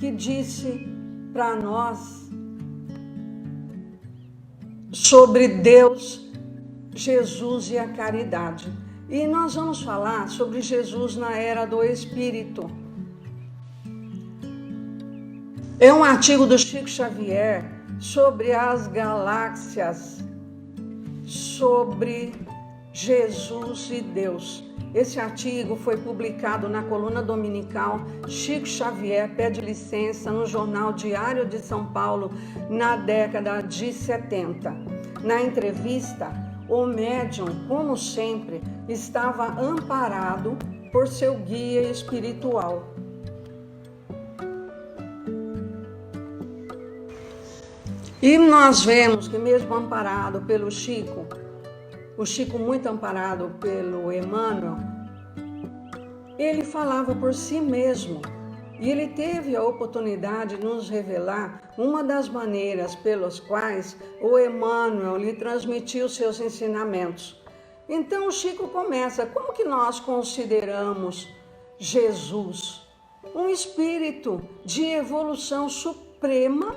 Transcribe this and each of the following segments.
que disse para nós sobre Deus, Jesus e a caridade. E nós vamos falar sobre Jesus na era do Espírito. É um artigo do Chico Xavier sobre as galáxias, sobre Jesus e Deus. Esse artigo foi publicado na coluna dominical Chico Xavier Pede Licença no jornal Diário de São Paulo na década de 70. Na entrevista, o médium, como sempre, estava amparado por seu guia espiritual. E nós vemos que mesmo amparado pelo Chico, o Chico muito amparado pelo Emmanuel, ele falava por si mesmo. E ele teve a oportunidade de nos revelar uma das maneiras pelas quais o Emmanuel lhe transmitiu seus ensinamentos. Então o Chico começa: como que nós consideramos Jesus? Um espírito de evolução suprema,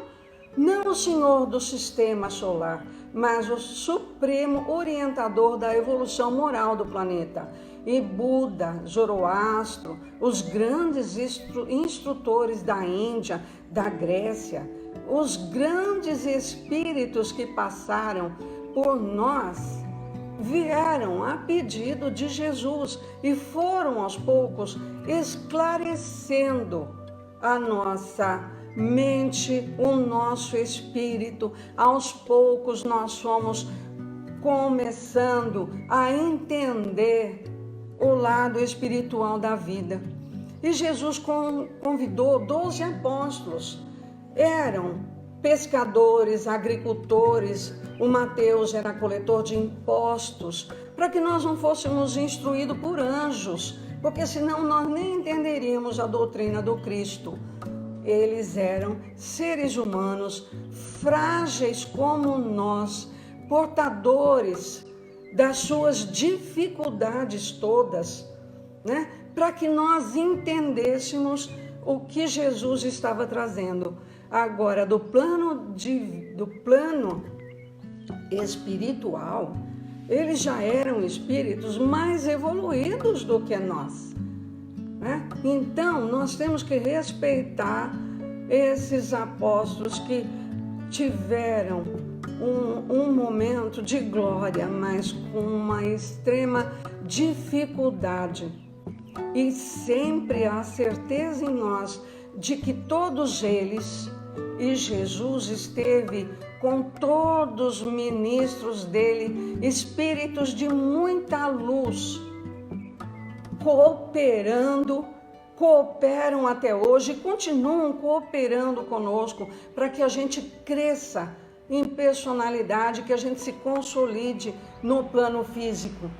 não o senhor do sistema solar, mas o supremo orientador da evolução moral do planeta. E Buda, Zoroastro, os grandes instrutores da Índia, da Grécia, os grandes espíritos que passaram por nós, vieram a pedido de Jesus e foram aos poucos esclarecendo a nossa mente, o nosso espírito. Aos poucos nós fomos começando a entender o lado espiritual da vida. E Jesus convidou 12 apóstolos. Eram pescadores, agricultores, o Mateus era coletor de impostos, para que nós não fôssemos instruídos por anjos, porque senão nós nem entenderíamos a doutrina do Cristo. Eles eram seres humanos, frágeis como nós, portadores das suas dificuldades todas, né? Para que nós entendêssemos o que Jesus estava trazendo. Agora, do plano espiritual, eles já eram espíritos mais evoluídos do que nós, né? Então, nós temos que respeitar esses apóstolos que tiveram um momento de glória, mas com uma extrema dificuldade. E sempre há certeza em nós de que todos eles, e Jesus esteve com todos os ministros dele, espíritos de muita luz, cooperam até hoje e continuam cooperando conosco para que a gente cresça em personalidade, que a gente se consolide no plano físico.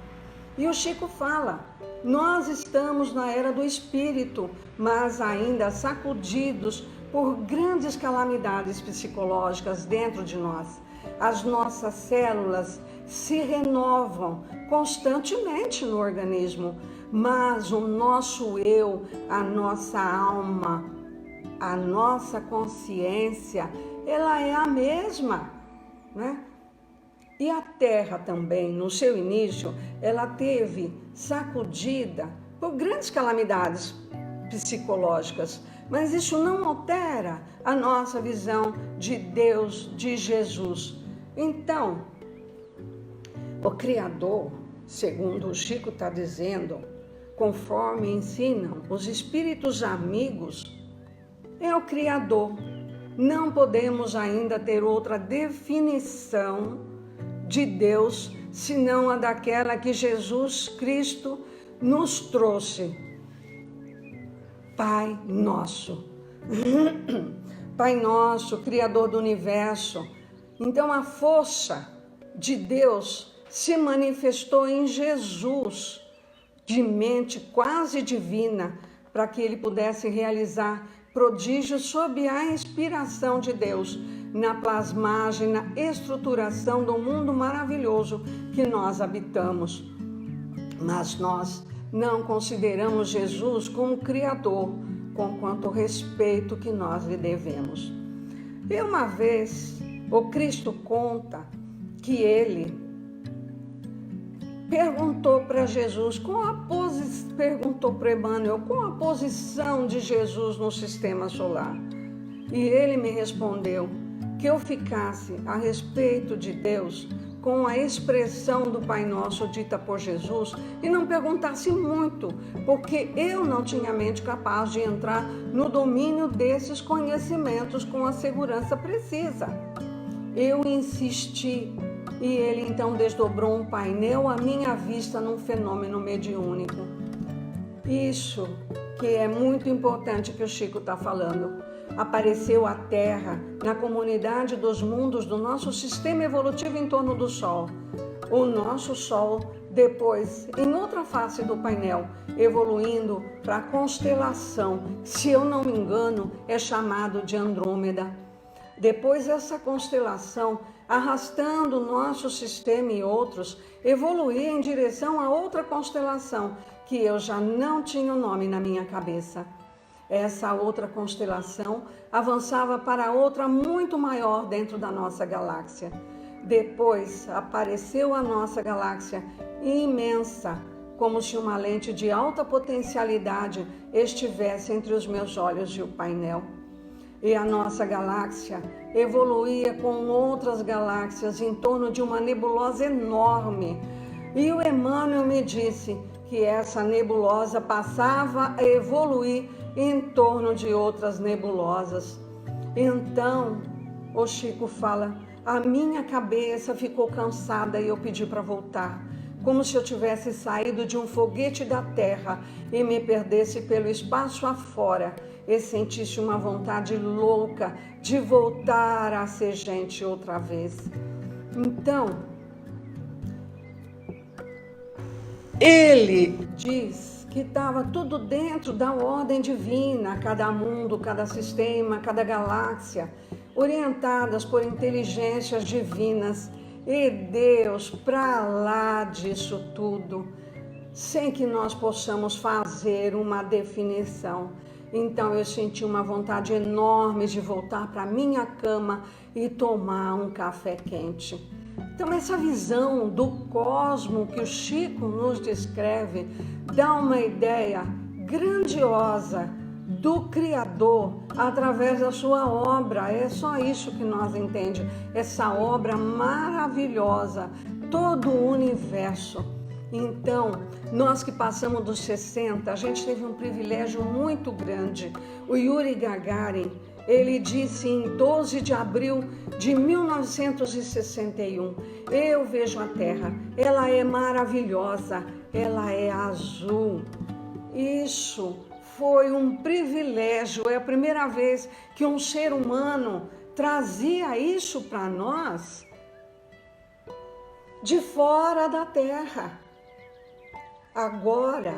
E o Chico fala: nós estamos na era do espírito, mas ainda sacudidos por grandes calamidades psicológicas dentro de nós. As nossas células se renovam constantemente no organismo, mas o nosso eu, a nossa alma, a nossa consciência, ela é a mesma, né? E a Terra também, no seu início, ela teve sacudida por grandes calamidades psicológicas, mas isso não altera a nossa visão de Deus, de Jesus. Então, o Criador, segundo o Chico está dizendo, conforme ensinam os espíritos amigos, é o Criador. Não podemos ainda ter outra definição de Deus senão a daquela que Jesus Cristo nos trouxe. Pai nosso. Pai nosso, Criador do universo. Então a força de Deus se manifestou em Jesus, de mente quase divina, para que ele pudesse realizar prodígios sob a inspiração de Deus, na plasmagem, na estruturação do mundo maravilhoso que nós habitamos. Mas nós não consideramos Jesus como Criador, com quanto respeito que nós lhe devemos. E uma vez, o Cristo conta que ele perguntou para Jesus, perguntou para Emmanuel, qual a posição de Jesus no sistema solar? E ele me respondeu que eu ficasse a respeito de Deus com a expressão do Pai Nosso dita por Jesus e não perguntasse muito, porque eu não tinha mente capaz de entrar no domínio desses conhecimentos com a segurança precisa. Eu insisti e ele então desdobrou um painel à minha vista num fenômeno mediúnico. Isso que é muito importante que o Chico está falando. Apareceu a Terra na comunidade dos mundos do nosso sistema evolutivo em torno do Sol. O nosso Sol, depois, em outra face do painel, evoluindo para a constelação, se eu não me engano, é chamado de Andrômeda. Depois essa constelação, arrastando o nosso sistema e outros, evoluía em direção a outra constelação, que eu já não tinha o nome na minha cabeça. Essa outra constelação avançava para outra muito maior dentro da nossa galáxia. Depois apareceu a nossa galáxia imensa, como se uma lente de alta potencialidade estivesse entre os meus olhos e o painel. E a nossa galáxia evoluía com outras galáxias em torno de uma nebulosa enorme. E o Emmanuel me disse que essa nebulosa passava a evoluir em torno de outras nebulosas. Então, o Chico fala, a minha cabeça ficou cansada e eu pedi para voltar, como se eu tivesse saído de um foguete da Terra e me perdesse pelo espaço afora e sentisse uma vontade louca de voltar a ser gente outra vez. Então, ele diz que estava tudo dentro da ordem divina, cada mundo, cada sistema, cada galáxia, orientadas por inteligências divinas, e Deus para lá disso tudo, sem que nós possamos fazer uma definição. Então eu senti uma vontade enorme de voltar para minha cama e tomar um café quente. Então essa visão do cosmo que o Chico nos descreve dá uma ideia grandiosa do Criador através da sua obra. É só isso que nós entendemos, essa obra maravilhosa, todo o universo. Então, nós que passamos dos 60, a gente teve um privilégio muito grande. O Yuri Gagarin, ele disse em 12 de abril de 1961, eu vejo a Terra, ela é maravilhosa, ela é azul. Isso foi um privilégio, é a primeira vez que um ser humano trazia isso para nós de fora da Terra. Agora,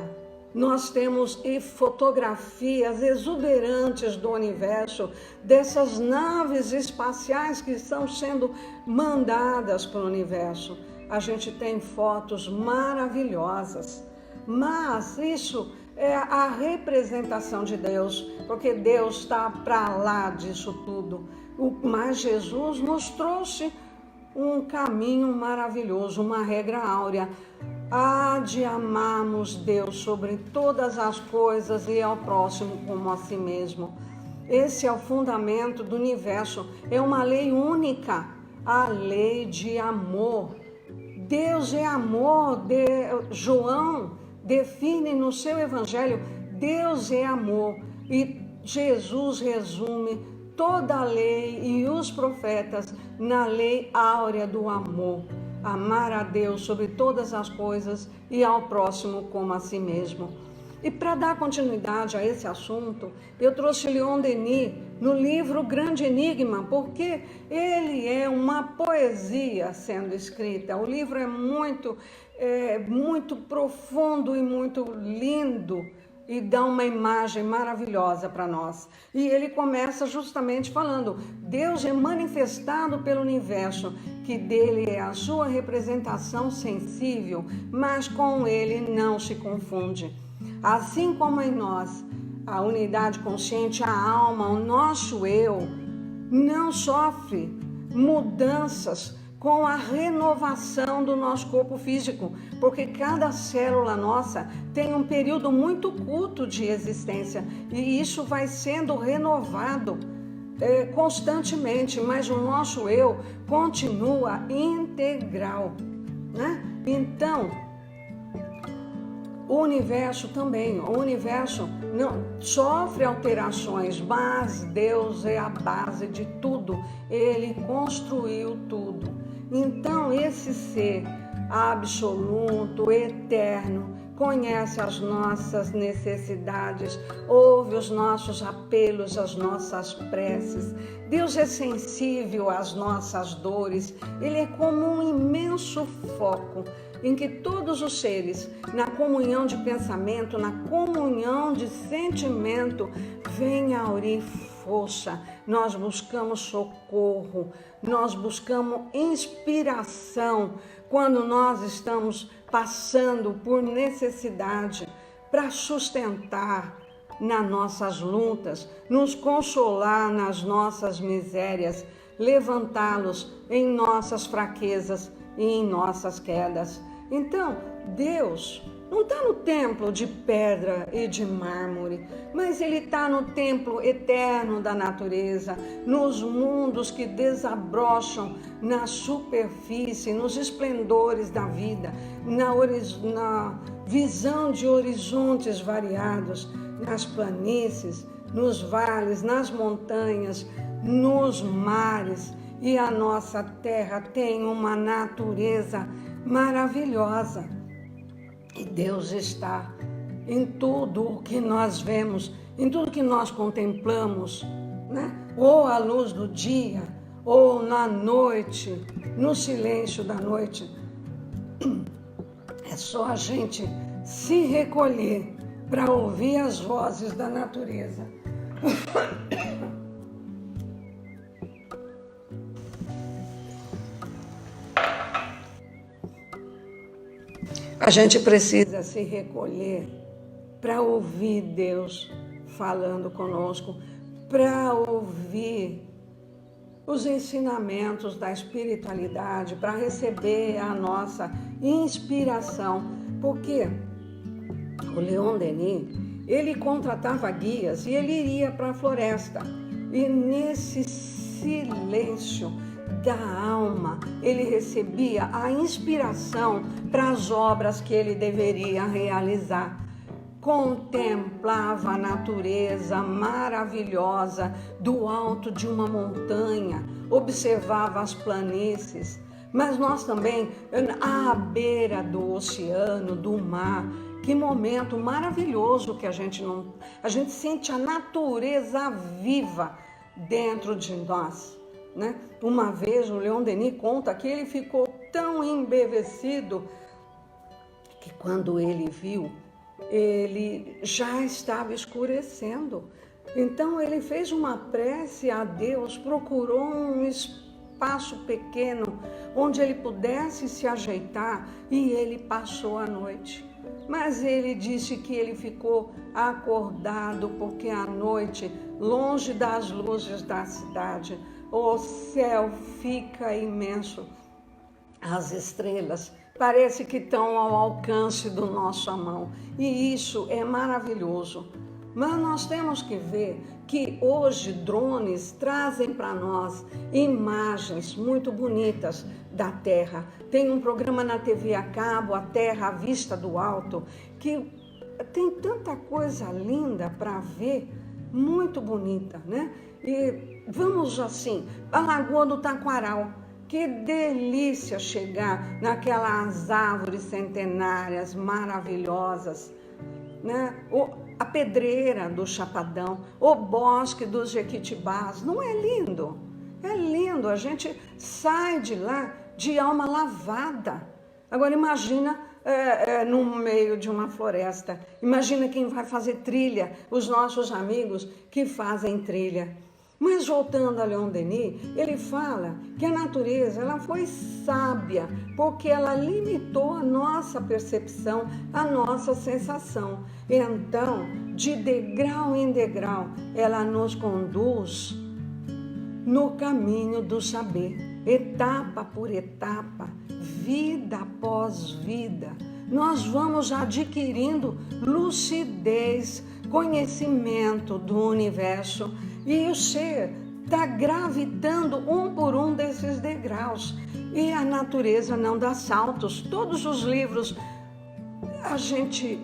nós temos fotografias exuberantes do universo, dessas naves espaciais que estão sendo mandadas para o universo. A gente tem fotos maravilhosas, mas isso é a representação de Deus, porque Deus está para lá disso tudo. Mas Jesus nos trouxe um caminho maravilhoso, uma regra áurea. Há de amarmos Deus sobre todas as coisas e ao próximo como a si mesmo. Esse é o fundamento do universo, é uma lei única, a lei de amor. Deus é amor, João define no seu evangelho, Deus é amor, e Jesus resume toda a lei e os profetas na lei áurea do amor. Amar a Deus sobre todas as coisas e ao próximo como a si mesmo. E para dar continuidade a esse assunto, eu trouxe Leon Denis no livro Grande Enigma, porque ele é uma poesia sendo escrita. O livro é muito profundo e muito lindo e dá uma imagem maravilhosa para nós. E ele começa justamente falando, Deus é manifestado pelo universo, que dele é a sua representação sensível, mas com ele não se confunde. Assim como em nós, a unidade consciente, a alma, o nosso eu, não sofre mudanças com a renovação do nosso corpo físico, porque cada célula nossa tem um período muito curto de existência e isso vai sendo renovado constantemente, mas o nosso eu continua integral, né? Então, o universo também, o universo não sofre alterações, mas Deus é a base de tudo, Ele construiu tudo. Então esse ser absoluto, eterno, conhece as nossas necessidades, ouve os nossos apelos, as nossas preces. Deus é sensível às nossas dores, Ele é como um imenso foco em que todos os seres, na comunhão de pensamento, na comunhão de sentimento, vêm a aurir força. Nós buscamos socorro, nós buscamos inspiração quando nós estamos passando por necessidade para sustentar nas nossas lutas, nos consolar nas nossas misérias, levantá-los em nossas fraquezas e em nossas quedas. Então, Deus não está no templo de pedra e de mármore, mas Ele está no templo eterno da natureza, nos mundos que desabrocham na superfície, nos esplendores da vida, na visão de horizontes variados, nas planícies, nos vales, nas montanhas, nos mares. E a nossa terra tem uma natureza maravilhosa. E Deus está em tudo o que nós vemos, em tudo que nós contemplamos, né? Ou à luz do dia, ou na noite, no silêncio da noite. É só a gente se recolher para ouvir as vozes da natureza. A gente precisa se recolher para ouvir Deus falando conosco, para ouvir os ensinamentos da espiritualidade, para receber a nossa inspiração. Porque o Leon Denis, ele contratava guias e ele iria para a floresta. E nesse silêncio da alma, ele recebia a inspiração para as obras que ele deveria realizar. Contemplava a natureza maravilhosa do alto de uma montanha, observava as planícies, mas nós também, à beira do oceano, do mar. Que momento maravilhoso que a gente sente a natureza viva dentro de nós, né? Uma vez o Leon Denis conta que ele ficou tão embevecido que quando ele viu, ele já estava escurecendo. Então ele fez uma prece a Deus, procurou um espaço pequeno onde ele pudesse se ajeitar e ele passou a noite. Mas ele disse que ele ficou acordado porque à noite, longe das luzes da cidade, o céu fica imenso. As estrelas parece que estão ao alcance do nossa mão. E isso é maravilhoso. Mas nós temos que ver que hoje drones trazem para nós imagens muito bonitas da Terra. Tem um programa na TV a cabo, A Terra à Vista do Alto, que tem tanta coisa linda para ver, muito bonita, né? E vamos assim, a Lagoa do Taquaral. Que delícia chegar naquelas árvores centenárias maravilhosas, né? A pedreira do Chapadão, o bosque dos Jequitibás. Não é lindo? É lindo, a gente sai de lá de alma lavada. Agora imagina no meio de uma floresta, imagina quem vai fazer trilha, os nossos amigos que fazem trilha. Mas voltando a Leon Denis, ele fala que a natureza ela foi sábia porque ela limitou a nossa percepção, a nossa sensação. Então, de degrau em degrau, ela nos conduz no caminho do saber, etapa por etapa, vida após vida. Nós vamos adquirindo lucidez, conhecimento do universo e o ser está gravitando um por um desses degraus. E a natureza não dá saltos. Todos os livros a gente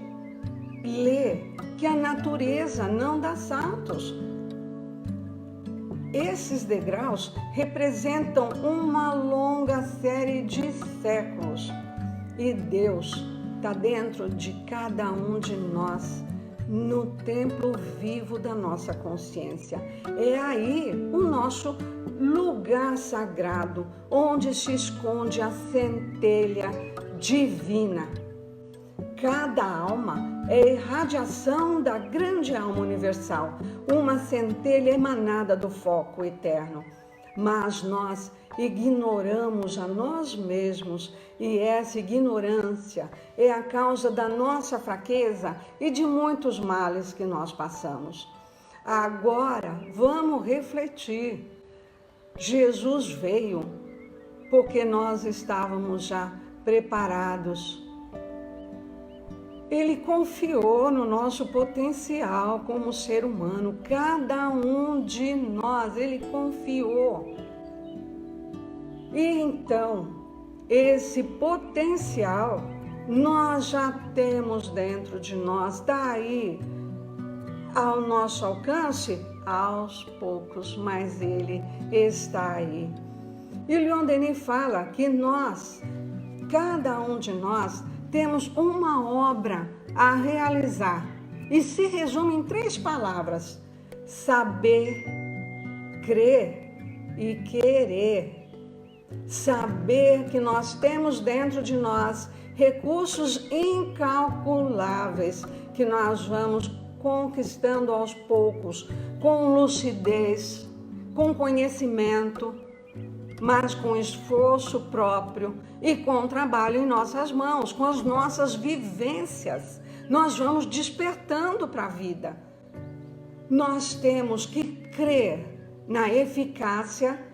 lê que a natureza não dá saltos. Esses degraus representam uma longa série de séculos e Deus está dentro de cada um de nós, no templo vivo da nossa consciência. É aí o nosso lugar sagrado, onde se esconde a centelha divina. Cada alma é a irradiação da grande alma universal, uma centelha emanada do foco eterno. Mas nós ignoramos a nós mesmos e essa ignorância é a causa da nossa fraqueza e de muitos males que nós passamos. Agora vamos refletir. Jesus veio porque nós estávamos já preparados. Ele confiou no nosso potencial como ser humano, cada um de nós, ele confiou. E então, esse potencial nós já temos dentro de nós, está aí ao nosso alcance, aos poucos, mas ele está aí. E Leon Denis fala que nós, cada um de nós, temos uma obra a realizar e se resume em 3 palavras: saber, crer e querer. Saber que nós temos dentro de nós recursos incalculáveis que nós vamos conquistando aos poucos, com lucidez, com conhecimento, mas com esforço próprio e com trabalho em nossas mãos, com as nossas vivências. Nós vamos despertando para a vida. Nós temos que crer na eficácia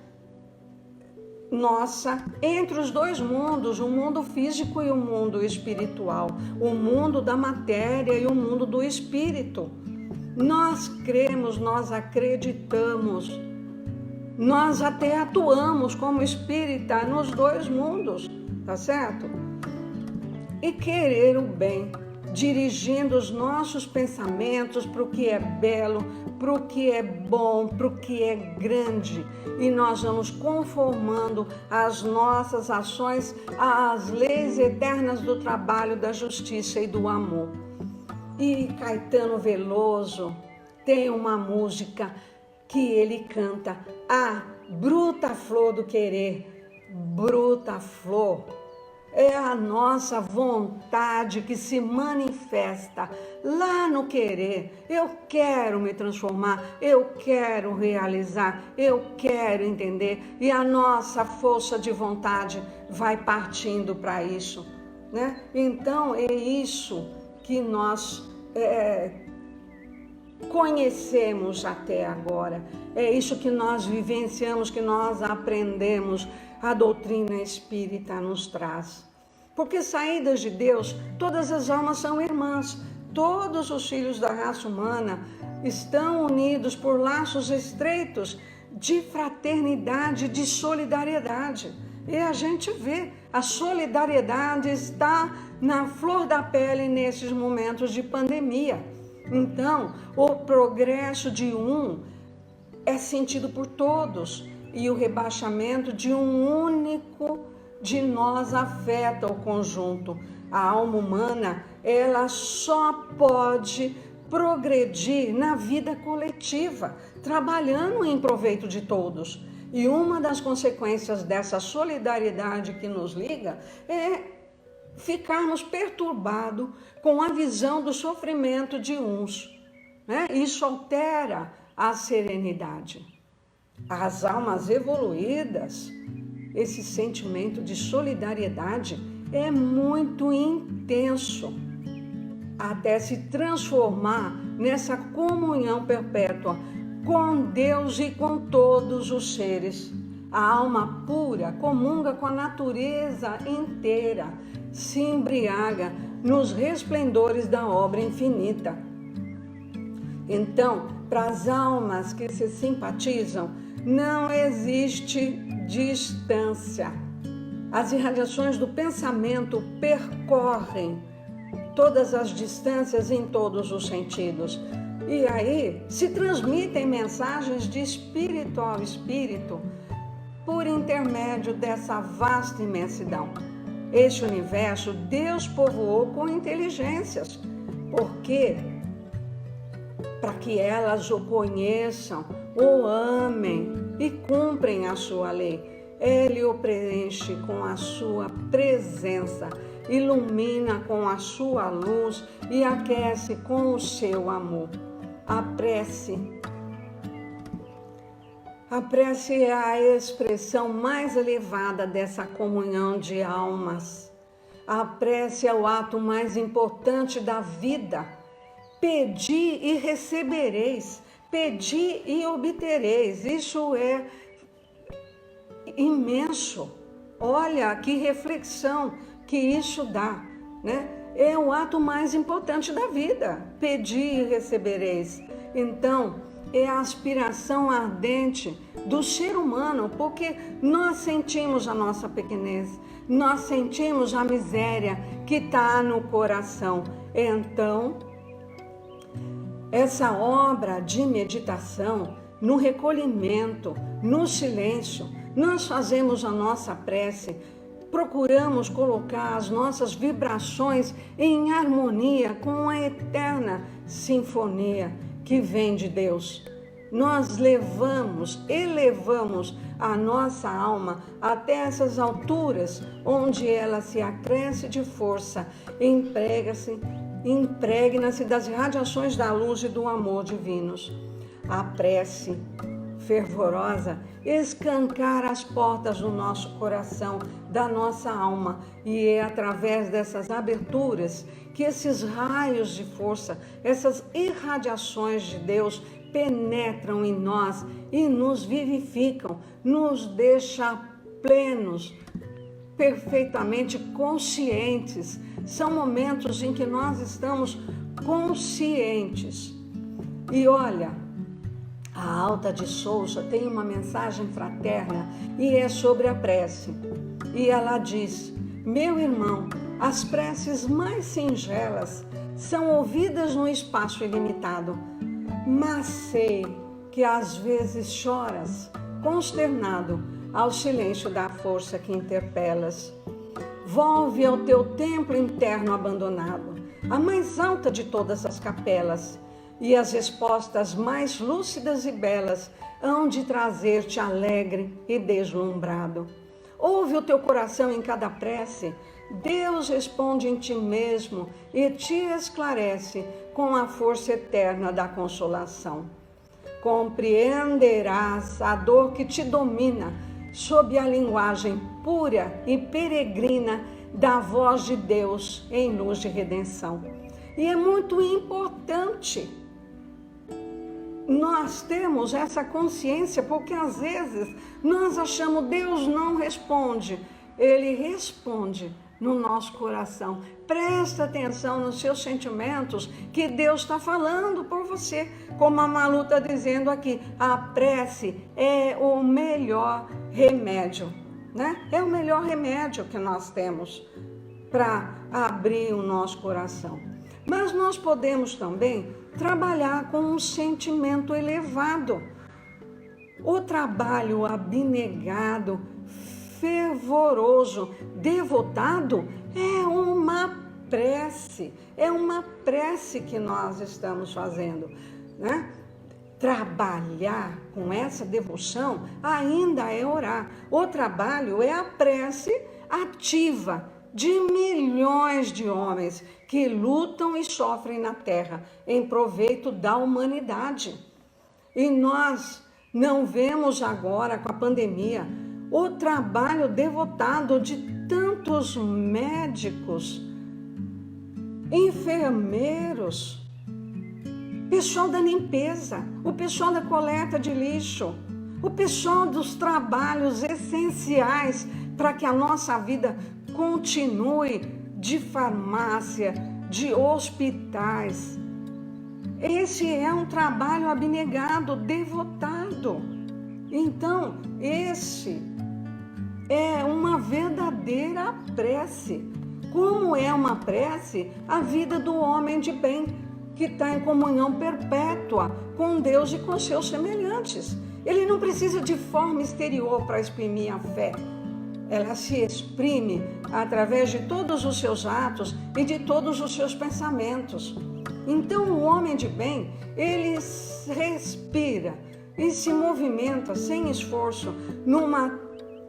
nossa entre os 2 mundos, o mundo físico e o mundo espiritual, o mundo da matéria e o mundo do espírito. Nós cremos, nós acreditamos, nós até atuamos como espírita nos 2 mundos, tá certo? E querer o bem, dirigindo os nossos pensamentos para o que é belo, para o que é bom, para o que é grande. E nós vamos conformando as nossas ações às leis eternas do trabalho, da justiça e do amor. E Caetano Veloso tem uma música que ele canta: a bruta flor do querer, bruta flor. É a nossa vontade que se manifesta lá no querer. Eu quero me transformar, eu quero realizar, eu quero entender. E a nossa força de vontade vai partindo para isso, né? Então é isso que nós conhecemos até agora. É isso que nós vivenciamos, que nós aprendemos. A doutrina espírita nos traz. Porque saídas de Deus, todas as almas são irmãs. Todos os filhos da raça humana estão unidos por laços estreitos de fraternidade, de solidariedade. E a gente vê, a solidariedade está na flor da pele nesses momentos de pandemia. Então, o progresso de um é sentido por todos. E o rebaixamento de um único de nós afeta o conjunto. A alma humana, ela só pode progredir na vida coletiva, trabalhando em proveito de todos. E uma das consequências dessa solidariedade que nos liga é ficarmos perturbados com a visão do sofrimento de uns, né? Isso altera a serenidade. As almas evoluídas, esse sentimento de solidariedade é muito intenso, até se transformar nessa comunhão perpétua com Deus e com todos os seres. A alma pura comunga com a natureza inteira, se embriaga nos resplendores da obra infinita. Então, para as almas que se simpatizam, não existe distância. As irradiações do pensamento percorrem todas as distâncias em todos os sentidos. E aí se transmitem mensagens de espírito ao espírito por intermédio dessa vasta imensidão. Este universo Deus povoou com inteligências, porque para que elas o conheçam, o amem e cumprem a sua lei. Ele o preenche com a sua presença, ilumina com a sua luz e aquece com o seu amor. A prece é a expressão mais elevada dessa comunhão de almas. A prece é o ato mais importante da vida. Pedi e recebereis, pedi e obtereis. Isso é imenso. Olha que reflexão que isso dá, né? É o ato mais importante da vida. Pedi e recebereis. Então, é a aspiração ardente do ser humano, porque nós sentimos a nossa pequenez, nós sentimos a miséria que está no coração. Então, essa obra de meditação, no recolhimento, no silêncio, nós fazemos a nossa prece, procuramos colocar as nossas vibrações em harmonia com a eterna sinfonia que vem de Deus. Nós elevamos a nossa alma até essas alturas, onde ela se acresce de força, impregna-se das radiações da luz e do amor divinos. A prece fervorosa escancara as portas do nosso coração, da nossa alma, e é através dessas aberturas que esses raios de força, essas irradiações de Deus penetram em nós e nos vivificam, nos deixa plenos, perfeitamente conscientes. São momentos em que nós estamos conscientes. E olha, a Alta de Souza tem uma mensagem fraterna e é sobre a prece. E ela diz: meu irmão, as preces mais singelas são ouvidas no espaço ilimitado, mas sei que às vezes choras, consternado, ao silêncio da força que interpelas. Volve ao teu templo interno abandonado, a mais alta de todas as capelas, e as respostas mais lúcidas e belas hão de trazer-te alegre e deslumbrado. Ouve o teu coração em cada prece, Deus responde em ti mesmo e te esclarece com a força eterna da consolação. Compreenderás a dor que te domina sob a linguagem pura e peregrina da voz de Deus em luz de redenção. E é muito importante nós temos essa consciência, porque às vezes nós achamos que Deus não responde. Ele responde no nosso coração. Presta atenção nos seus sentimentos, que Deus está falando por você. Como a Malu está dizendo aqui, a prece é o melhor remédio, né? É o melhor remédio que nós temos para abrir o nosso coração. Mas nós podemos também trabalhar com um sentimento elevado. O trabalho abnegado, fervoroso, devotado é uma prece que nós estamos fazendo, né? Trabalhar com essa devoção ainda é orar. O trabalho é a prece ativa de milhões de homens que lutam e sofrem na terra em proveito da humanidade. E nós Não vemos agora com a pandemia o trabalho devotado de tantos médicos, enfermeiros, pessoal da limpeza, o pessoal da coleta de lixo, o pessoal dos trabalhos essenciais para que a nossa vida continue, de farmácia, de hospitais. Esse é um trabalho abnegado, devotado. Então, esse é uma verdadeira prece. Como é uma prece? A vida do homem de bem, que está em comunhão perpétua com Deus e com seus semelhantes. Ele não precisa de forma exterior para exprimir a fé. Ela se exprime através de todos os seus atos e de todos os seus pensamentos. Então, o homem de bem, ele respira e se movimenta sem esforço numa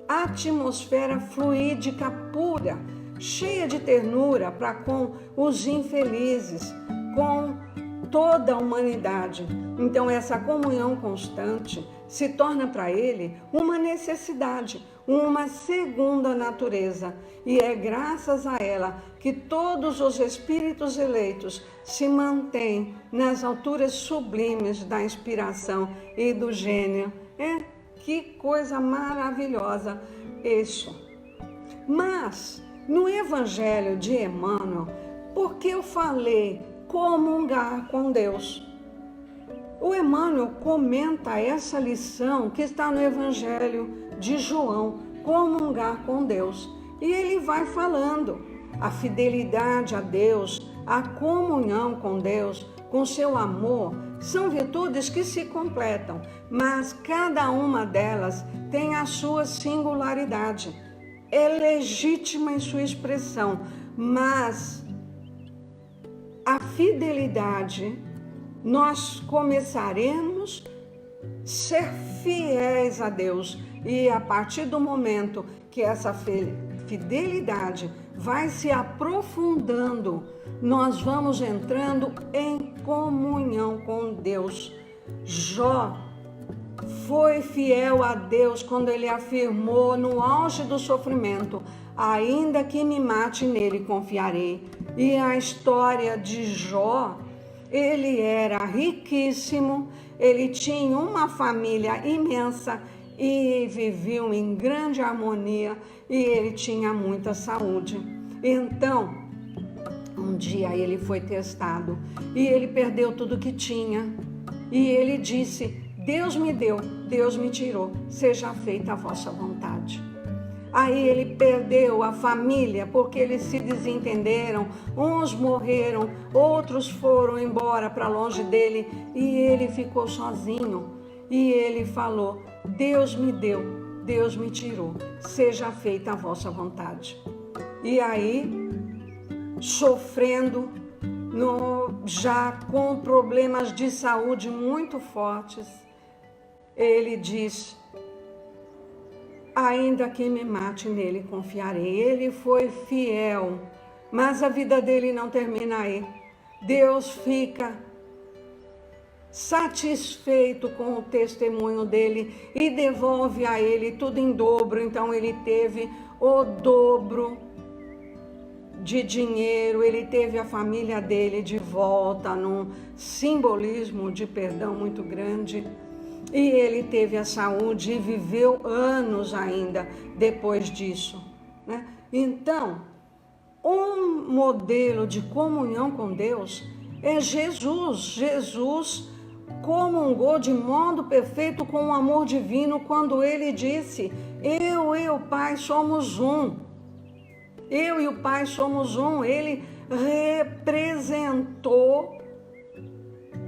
atmosfera fluídica pura, cheia de ternura para com os infelizes, com toda a humanidade. Então, essa comunhão constante se torna para ele uma necessidade, uma segunda natureza, e é graças a ela que todos os espíritos eleitos se mantêm nas alturas sublimes da inspiração e do gênio. Que coisa maravilhosa isso! Mas, no Evangelho de Emmanuel, por que eu falei comungar com Deus? O Emmanuel comenta essa lição que está no Evangelho de João, comungar com Deus. E ele vai falando a fidelidade a Deus, a comunhão com Deus, com seu amor, são virtudes que se completam, mas cada uma delas tem a sua singularidade. É legítima em sua expressão, mas a fidelidade, nós começaremos a ser fiéis a Deus, e a partir do momento que essa fidelidade vai se aprofundando, nós vamos entrando em comunhão com Deus. Jó foi fiel a Deus quando ele afirmou no auge do sofrimento: ainda que me mate, nele confiarei. E a história de Jó, ele era riquíssimo, ele tinha uma família imensa e viviam em grande harmonia, e ele tinha muita saúde. Então, um dia ele foi testado e ele perdeu tudo que tinha. E ele disse: Deus me deu, Deus me tirou, seja feita a vossa vontade. Aí ele perdeu a família porque eles se desentenderam, uns morreram, outros foram embora para longe dele e ele ficou sozinho. E ele falou: Deus me deu, Deus me tirou, seja feita a vossa vontade. E aí, sofrendo, já com problemas de saúde muito fortes, ele diz: ainda que me mate, nele confiarei. Ele foi fiel, mas a vida dele não termina aí. Deus fica satisfeito com o testemunho dele e devolve a ele tudo em dobro. Então ele teve o dobro de dinheiro, ele teve a família dele de volta, num simbolismo de perdão muito grande, e ele teve a saúde e viveu anos ainda depois disso, né? Então, um modelo de comunhão com Deus é Jesus. Jesus comungou de modo perfeito com o amor divino quando ele disse: eu e o Pai somos um. Eu e o Pai somos um. Ele representou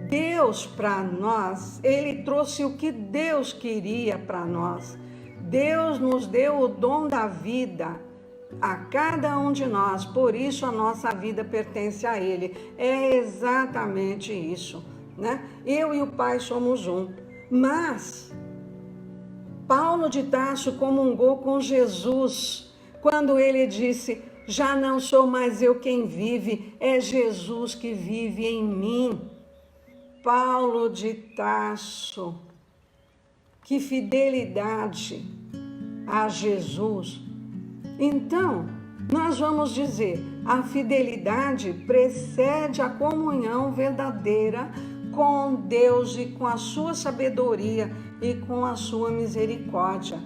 Deus para nós. Ele trouxe o que Deus queria para nós. Deus nos deu o dom da vida a cada um de nós, por isso a nossa vida pertence a Ele. É exatamente isso, né? Eu e o Pai somos um. Mas Paulo de Tarso comungou com Jesus quando ele disse: já não sou mais eu quem vive, é Jesus que vive em mim. Paulo de Tarso que fidelidade a Jesus. Então, nós vamos dizer, a fidelidade precede a comunhão verdadeira com Deus e com a sua sabedoria e com a sua misericórdia.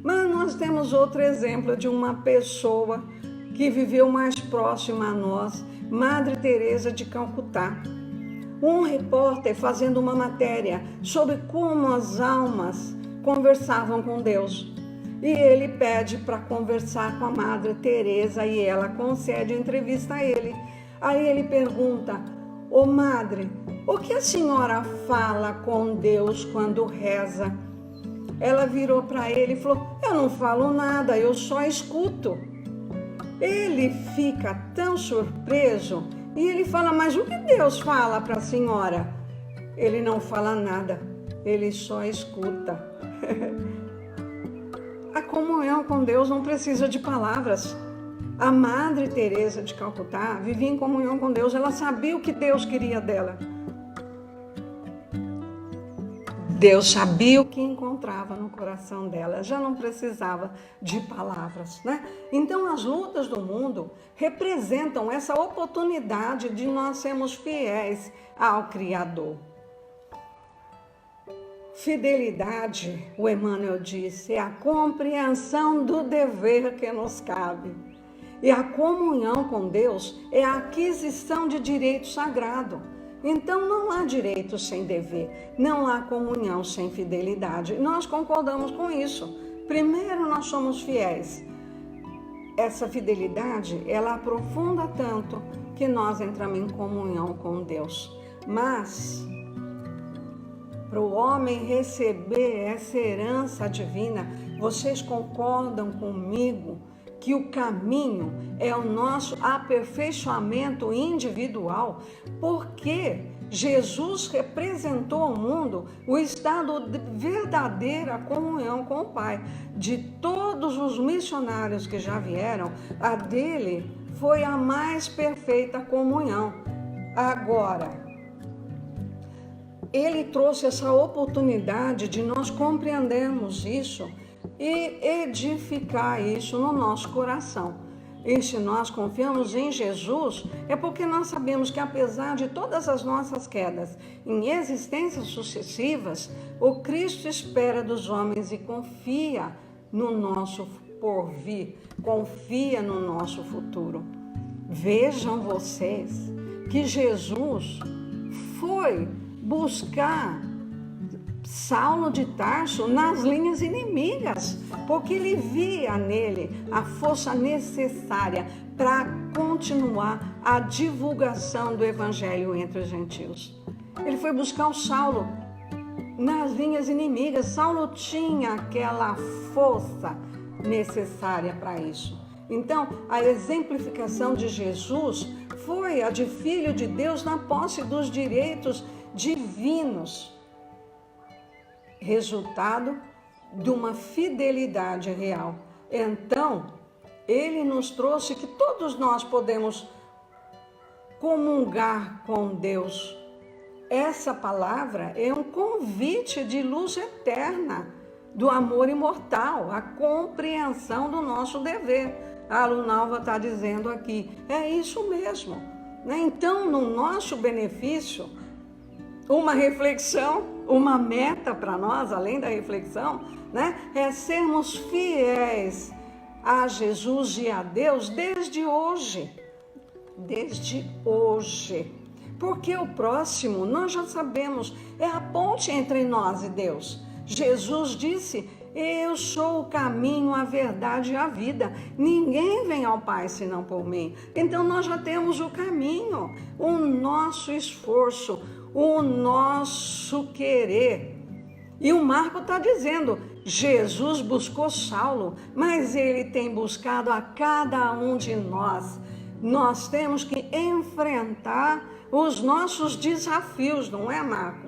Mas nós temos outro exemplo de uma pessoa que viveu mais próxima a nós, Madre Teresa de Calcutá. Um repórter fazendo uma matéria sobre como as almas conversavam com Deus. E ele pede para conversar com a Madre Teresa e ela concede a entrevista a ele. Aí ele pergunta: ô Madre, o que a senhora fala com Deus quando reza? Ela virou para ele e falou: eu não falo nada, eu só escuto. Ele fica tão surpreso e ele fala: mas o que Deus fala para a senhora? Ele não fala nada, ele só escuta. A comunhão com Deus não precisa de palavras. A Madre Teresa de Calcutá vivia em comunhão com Deus, ela sabia o que Deus queria dela. Deus sabia o que encontrava no coração dela, já não precisava de palavras, né? Então as lutas do mundo representam essa oportunidade de nós sermos fiéis ao Criador. Fidelidade, o Emmanuel disse, é a compreensão do dever que nos cabe. E a comunhão com Deus é a aquisição de direito sagrado. Então não há direito sem dever, não há comunhão sem fidelidade. Nós concordamos com isso. Primeiro nós somos fiéis. Essa fidelidade, ela aprofunda tanto que nós entramos em comunhão com Deus. Mas para o homem receber essa herança divina, vocês concordam comigo que o caminho é o nosso aperfeiçoamento individual? Porque Jesus representou ao mundo o estado de verdadeira comunhão com o Pai. De todos os missionários que já vieram, a dele foi a mais perfeita comunhão. Agora, ele trouxe essa oportunidade de nós compreendermos isso e edificar isso no nosso coração. E se nós confiamos em Jesus, é porque nós sabemos que apesar de todas as nossas quedas em existências sucessivas, o Cristo espera dos homens e confia no nosso porvir, confia no nosso futuro. Vejam vocês que Jesus foi buscar Saulo de Tarso nas linhas inimigas, porque ele via nele a força necessária para continuar a divulgação do evangelho entre os gentios. Ele foi buscar o Saulo nas linhas inimigas. Saulo tinha aquela força necessária para isso. Então, a exemplificação de Jesus foi a de Filho de Deus na posse dos direitos divinos, resultado de uma fidelidade real. Então, ele nos trouxe que todos nós podemos comungar com Deus. Essa palavra é um convite de luz eterna, do amor imortal, a compreensão do nosso dever. A Lunalva está dizendo aqui, é isso mesmo, né? Então, no nosso benefício, uma reflexão, uma meta para nós, além da reflexão, né, é sermos fiéis a Jesus e a Deus desde hoje. Desde hoje. Porque o próximo, nós já sabemos, é a ponte entre nós e Deus. Jesus disse: eu sou o caminho, a verdade e a vida. Ninguém vem ao Pai senão por mim. Então nós já temos o caminho, o nosso esforço, o nosso querer. E o Marco está dizendo, Jesus buscou Saulo, mas ele tem buscado a cada um de nós. Nós temos que enfrentar os nossos desafios, não é, Marco?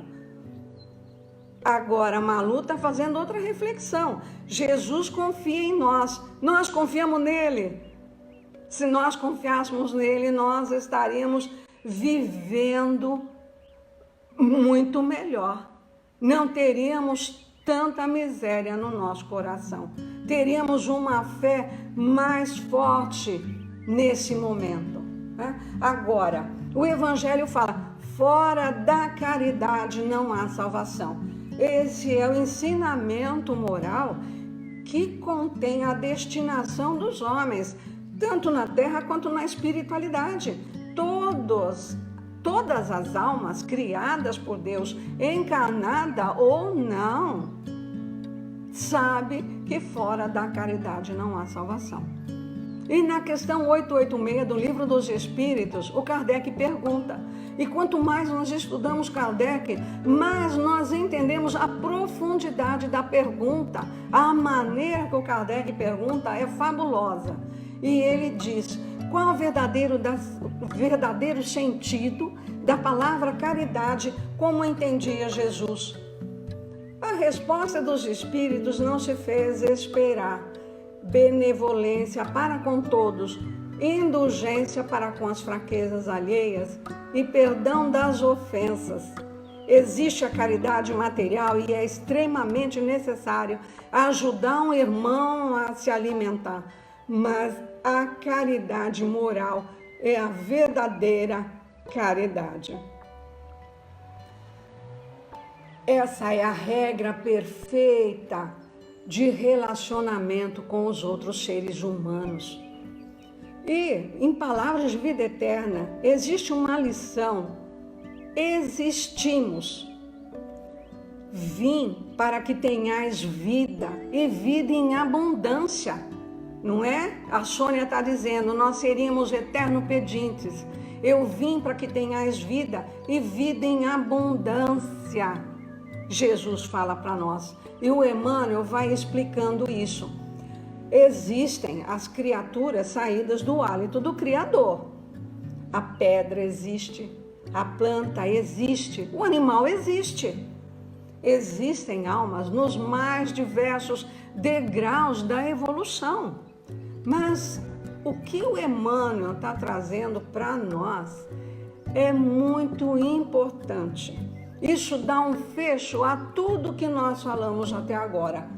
Agora, Malu está fazendo outra reflexão. Jesus confia em nós, nós confiamos nele. Se nós confiássemos nele, nós estaríamos vivendo muito melhor. Não teríamos tanta miséria no nosso coração. Teríamos uma fé mais forte nesse momento, né? Agora, o Evangelho fala, fora da caridade não há salvação. Esse é o ensinamento moral que contém a destinação dos homens, tanto na terra quanto na espiritualidade. Todas as almas criadas por Deus, encarnada ou não, sabe que fora da caridade não há salvação. E na questão 886 do Livro dos Espíritos, o Kardec pergunta, e quanto mais nós estudamos Kardec, mais nós entendemos a profundidade da pergunta. A maneira que o Kardec pergunta é fabulosa. E ele diz, qual o verdadeiro sentido da palavra caridade, como entendia Jesus? A resposta dos Espíritos não se fez esperar. Benevolência para com todos, indulgência para com as fraquezas alheias e perdão das ofensas. Existe a caridade material e é extremamente necessário ajudar um irmão a se alimentar, mas a caridade moral é a verdadeira caridade. Essa é a regra perfeita de relacionamento com os outros seres humanos. E, em palavras de vida eterna, existe uma lição. Existimos. Vim para que tenhais vida e vida em abundância. Não é? A Sônia está dizendo, nós seríamos eternos pedintes. Eu vim para que tenhais vida e vida em abundância. Jesus fala para nós. E o Emmanuel vai explicando isso. Existem as criaturas saídas do hálito do Criador. A pedra existe, a planta existe, o animal existe. Existem almas nos mais diversos degraus da evolução. Mas o que o Emmanuel está trazendo para nós é muito importante. Isso dá um fecho a tudo que nós falamos até agora.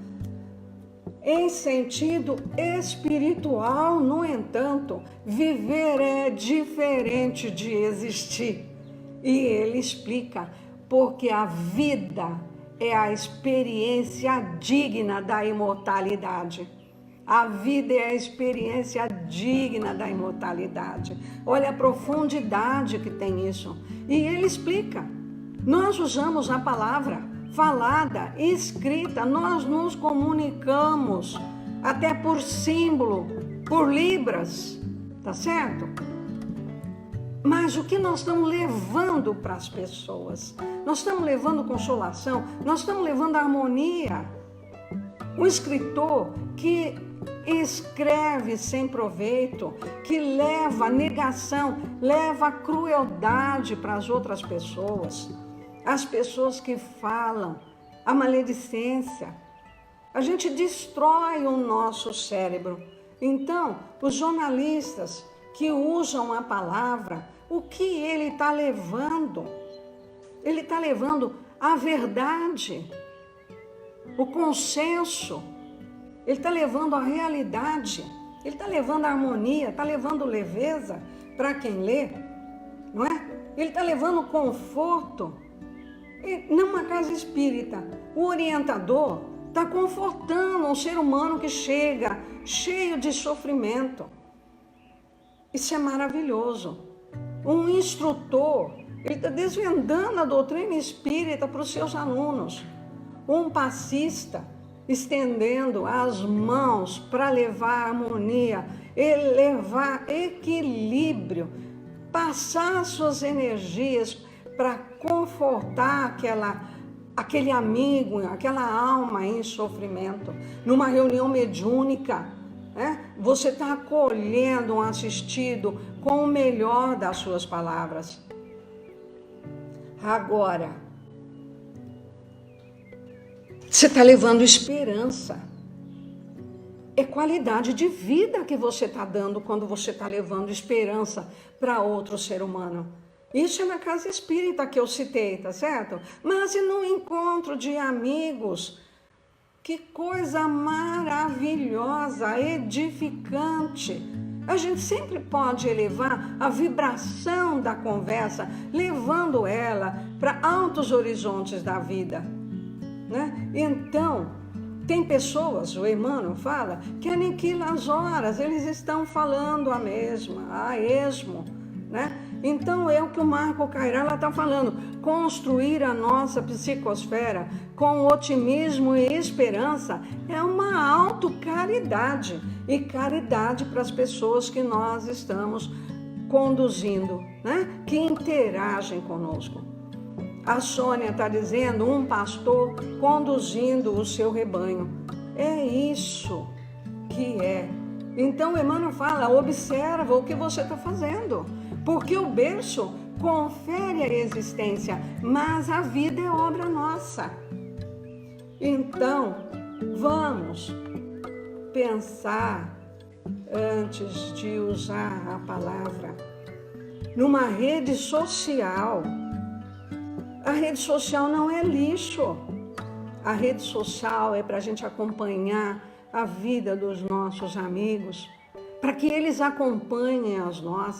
Em sentido espiritual, no entanto, viver é diferente de existir. E ele explica, porque a vida é a experiência digna da imortalidade. A vida é a experiência digna da imortalidade. Olha a profundidade que tem isso. E ele explica. Nós usamos a palavra falada, escrita, nós nos comunicamos até por símbolo, por libras, tá certo? Mas o que nós estamos levando para as pessoas? Nós estamos levando consolação, nós estamos levando harmonia. Um escritor que escreve sem proveito, que leva negação, leva crueldade para as outras pessoas. As pessoas que falam, a maledicência. A gente destrói o nosso cérebro. Então, os jornalistas que usam a palavra, o que ele está levando? Ele está levando a verdade, o consenso. Ele está levando a realidade. Ele está levando a harmonia, está levando leveza para quem lê, não é? Ele está levando conforto. E numa casa espírita, o orientador está confortando um ser humano que chega cheio de sofrimento. Isso é maravilhoso. Um instrutor, ele está desvendando a doutrina espírita para os seus alunos. Um passista, estendendo as mãos para levar harmonia, levar equilíbrio, passar suas energias para confortar aquele amigo, aquela alma em sofrimento. Numa reunião mediúnica, você está acolhendo um assistido com o melhor das suas palavras. Agora, você está levando esperança. É qualidade de vida que você está dando quando você está levando esperança para outro ser humano. Isso é na casa espírita que eu citei, tá certo? Mas e no encontro de amigos, Que coisa maravilhosa, edificante. A gente sempre pode elevar a vibração da conversa, levando ela para altos horizontes da vida, né? Então, tem pessoas, o Emmanuel fala, que aniquila as horas, eles estão falando a esmo, né? Então é o que o Marco Cairala está falando, construir a nossa psicosfera com otimismo e esperança é uma autocaridade, e caridade para as pessoas que nós estamos conduzindo, né? Que interagem conosco. A Sônia está dizendo, um pastor conduzindo o seu rebanho. É isso que é. Então Emmanuel fala, observa o que você está fazendo, porque o berço confere a existência, mas a vida é obra nossa. Então, vamos pensar antes de usar a palavra. Numa rede social, a rede social não é lixo. A rede social é para a gente acompanhar a vida dos nossos amigos, para que eles acompanhem as nossas.